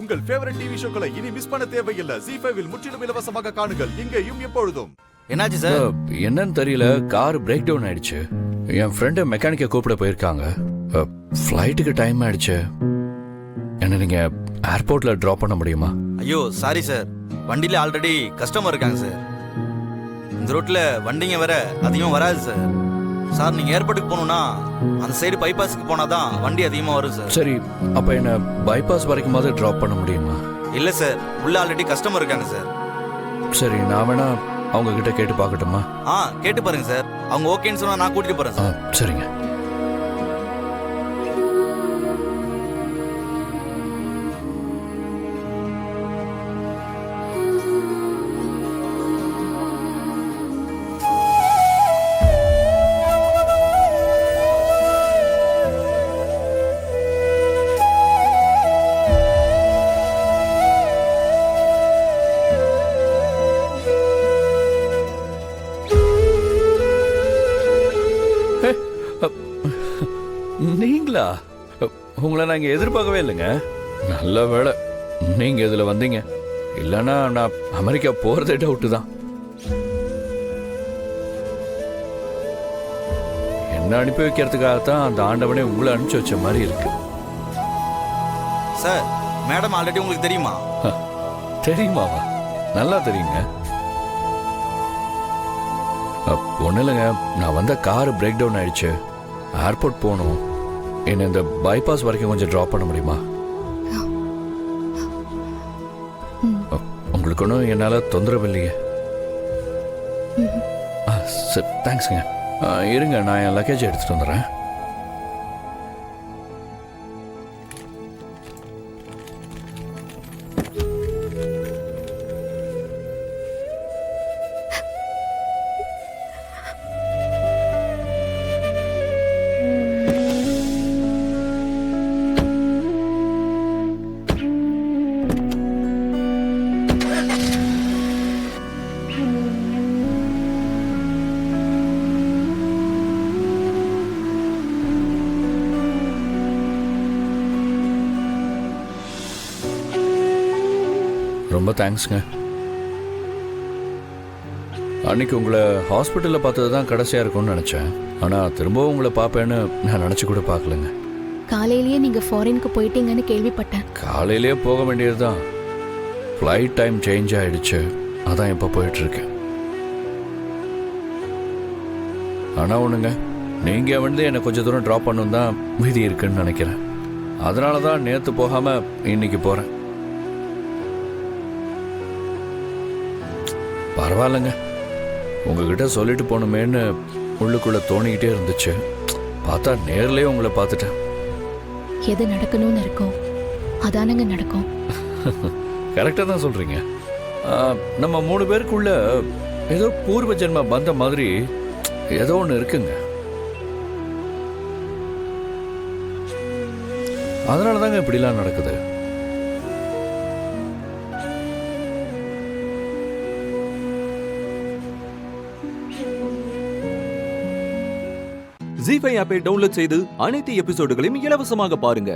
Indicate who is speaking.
Speaker 1: உங்கள் favourite TV ஷோக்களை இனி miss பண்ண தேவையில்லை. ZEE5 இல் முற்றிலும் இலவசமாக காணுங்கள், இங்கேயும் எப்பொழுதும்.
Speaker 2: என்னாச்சு சார்?
Speaker 3: என்னன்னு தெரியல, கார் பிரேக் டவுன் ஆயிடுச்சு. என் ஃப்ரெண்டு மெக்கானிக்கை கூப்பிட போயிருக்காங்க. ஃப்ளைட்டுக்கு டைம் ஆயிடுச்சு. என்ன நீங்க ஏர்போர்ட்ல டிராப் பண்ண முடியுமா?
Speaker 2: ஐயோ சாரி சார், வண்டியில ஆல்ரெடி கஸ்டமர் இருக்காங்க சார். இந்த ரோட்ல வண்டிங்க வேற அதிகமாக வராது சார். சார் நீங்க ஏர்போர்ட்டுக்கு போகணும்னா அந்த சைடு பைபாஸுக்கு போனாதான் வண்டி அதிகமாக வரும் சார்.
Speaker 3: சரி, அப்ப என்ன பைபாஸ் வரைக்குமாவது டிராப் பண்ண முடியுமா?
Speaker 2: இல்ல சார், உள்ள ஆல்ரெடி கஸ்டமர் இருக்காங்க சார்.
Speaker 3: சரி, நான் வேணா அவங்க கிட்ட கேட்டு பார்க்கட்டுமா?
Speaker 2: கேட்டு பாருங்க சார். அவங்க ஓகேன்னு சொன்னா நான் கூட்டிட்டு போறேன் சார்.
Speaker 3: சரிங்க. நீங்களா? உங்களை நாங்கள் எதிர்பார்க்கவே இல்லைங்க. நல்ல வேலை நீங்க இதுல வந்தீங்க. இல்லைன்னா நான் அமெரிக்கா போறதே டவுட்டு தான். என்ன அனுப்பி வைக்கிறதுக்காகத்தான் அந்த ஆண்டவனே உங்களை அனுப்பிச்சு வச்ச மாதிரி இருக்கு.
Speaker 2: சார், மேடம் ஆல்ரெடி உங்களுக்கு தெரியுமா?
Speaker 3: தெரியுமாவா? நல்லா தெரியுங்க. ஒன்றும் இல்லைங்க, நான் வந்த காரு பிரேக் டவுன் ஆயிடுச்சு. ஏர்போர்ட் போகணும். என்ன இந்த பைபாஸ் வரைக்கும் கொஞ்சம் ட்ராப் பண்ண முடியுமா? உங்களுக்கு ஒன்றும் என்னால் தொந்தரவு இல்லையே? சரி, தேங்க்ஸுங்க. இருங்க, நான் என் லக்கேஜ் எடுத்துகிட்டு வந்துடுறேன். ரொம்ப தேங்க்ஸுங்க. அன்னைக்கு உங்களை ஹாஸ்பிட்டலில் பார்த்தது தான் கடைசியாக இருக்கும்னு நினச்சேன். ஆனால் திரும்பவும் உங்களை பார்ப்பேன்னு நான் நினச்சி கூட பார்க்கலங்க.
Speaker 4: காலையிலேயே நீங்கள் ஃபாரினுக்கு போயிட்டீங்கன்னு கேள்விப்பட்டேன்.
Speaker 3: காலையிலேயே போக வேண்டியது தான். ஃப்ளைட் டைம் சேஞ்ச் ஆகிடுச்சு, அதான் இப்போ போயிட்டுருக்கேன். ஆனால் ஒன்றுங்க, நீங்கள் வந்து என்னை கொஞ்சம் தூரம் ட்ராப் பண்ணணும் தான் விதி இருக்குன்னு நினைக்கிறேன். அதனால தான் நேற்று போகாமல் இன்னைக்கு போகிறேன். பரவாயில்லைங்க, உங்ககிட்ட சொல்லிட்டு போகணுமேன்னு உள்ளுக்குள்ள தோணிக்கிட்டே இருந்துச்சு. பார்த்தா நேர்லயே உங்களை பார்த்துட்டேன்.
Speaker 4: எது நடக்கணும்னு இருக்கோ அதானங்க நடக்கும்.
Speaker 3: கரெக்டாக தான் சொல்றீங்க. நம்ம 3 பேருக்குள்ள ஏதோ பூர்வ ஜென்ம பந்த மாதிரி ஏதோ ஒன்று இருக்குங்க. அதனால தாங்க இப்படிலாம் நடக்குது.
Speaker 5: ZEE5 ஆப்பை டவுன்லோட் செய்து அனைத்து எபிசோடுகளையும் இலவசமாக பாருங்க.